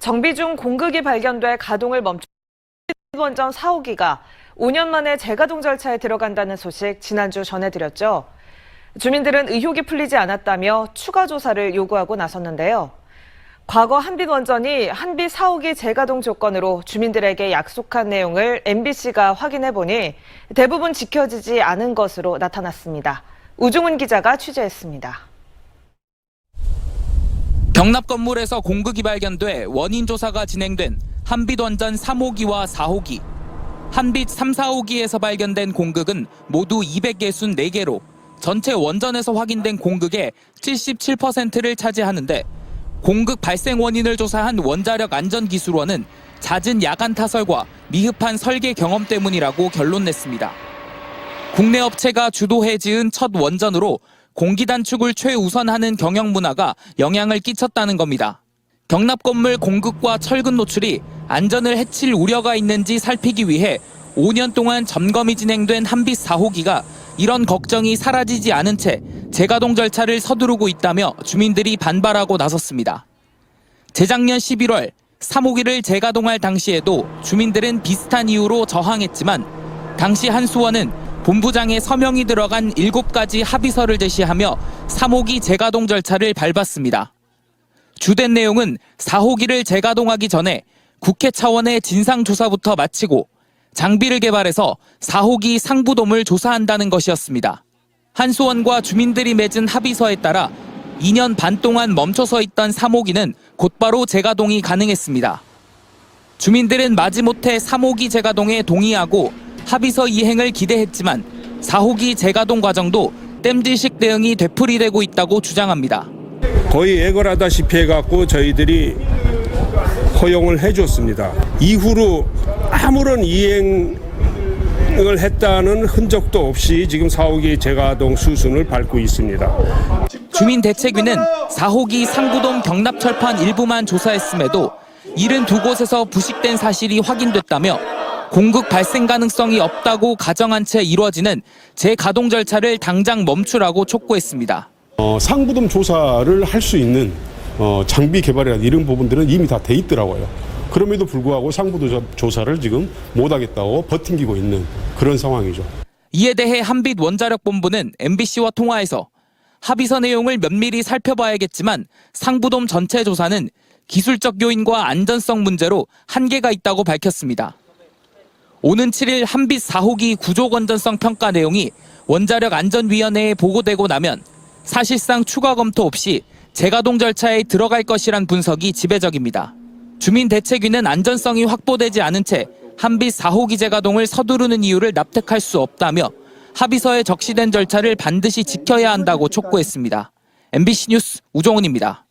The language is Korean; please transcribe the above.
정비 중 공극이 발견돼 가동을 멈춘 원전 4호기가 5년 만에 재가동 절차에 들어간다는 소식 지난주 전해드렸죠. 주민들은 의혹이 풀리지 않았다며 추가 조사를 요구하고 나섰는데요. 과거 한빛원전이 한빛 4호기 재가동 조건으로 주민들에게 약속한 내용을 MBC가 확인해보니 대부분 지켜지지 않은 것으로 나타났습니다. 우중훈 기자가 취재했습니다. 경납 건물에서 공극이 발견돼 원인 조사가 진행된 한빛원전 3호기와 4호기. 한빛 3, 4호기에서 발견된 공극은 모두 264개로 전체 원전에서 확인된 공극의 77%를 차지하는데 공극 발생 원인을 조사한 원자력안전기술원은 잦은 야간 타설과 미흡한 설계 경험 때문이라고 결론 냈습니다. 국내 업체가 주도해 지은 첫 원전으로 공기 단축을 최우선하는 경영 문화가 영향을 끼쳤다는 겁니다. 경납 건물 공극과 철근 노출이 안전을 해칠 우려가 있는지 살피기 위해 5년 동안 점검이 진행된 한빛 4호기가 이런 걱정이 사라지지 않은 채 재가동 절차를 서두르고 있다며 주민들이 반발하고 나섰습니다. 재작년 11월 3호기를 재가동할 당시에도 주민들은 비슷한 이유로 저항했지만 당시 한수원은 본부장의 서명이 들어간 7가지 합의서를 제시하며 3호기 재가동 절차를 밟았습니다. 주된 내용은 4호기를 재가동하기 전에 국회 차원의 진상조사부터 마치고 장비를 개발해서 4호기 상부돔을 조사한다는 것이었습니다. 한수원과 주민들이 맺은 합의서에 따라 2년 반 동안 멈춰서 있던 3호기는 곧바로 재가동이 가능했습니다. 주민들은 마지못해 3호기 재가동에 동의하고 합의서 이행을 기대했지만 4호기 재가동 과정도 땜질식 대응이 되풀이되고 있다고 주장합니다. 거의 애걸하다시피 해갖고 저희들이 허용을 해줬습니다. 이후로 아무런 이행을 했다는 흔적도 없이 지금 4호기 재가동 수순을 밟고 있습니다. 주민대책위는 4호기 상부돔 경납철판 일부만 조사했음에도 72곳에서 부식된 사실이 확인됐다며 공극 발생 가능성이 없다고 가정한 채 이루어지는 재가동 절차를 당장 멈추라고 촉구했습니다. 상부돔 조사를 할 수 있는 장비 개발이나 이런 부분들은 이미 다 돼 있더라고요. 그럼에도 불구하고 상부돔 조사를 지금 못하겠다고 버팅기고 있는 그런 상황이죠. 이에 대해 한빛 원자력본부는 MBC와 통화해서 합의서 내용을 면밀히 살펴봐야겠지만 상부돔 전체 조사는 기술적 요인과 안전성 문제로 한계가 있다고 밝혔습니다. 오는 7일 한빛 4호기 구조 건전성 평가 내용이 원자력안전위원회에 보고되고 나면 사실상 추가 검토 없이 재가동 절차에 들어갈 것이란 분석이 지배적입니다. 주민대책위는 안전성이 확보되지 않은 채 한빛 4호기 재가동을 서두르는 이유를 납득할 수 없다며 합의서에 적시된 절차를 반드시 지켜야 한다고 촉구했습니다. MBC 뉴스 우종훈입니다.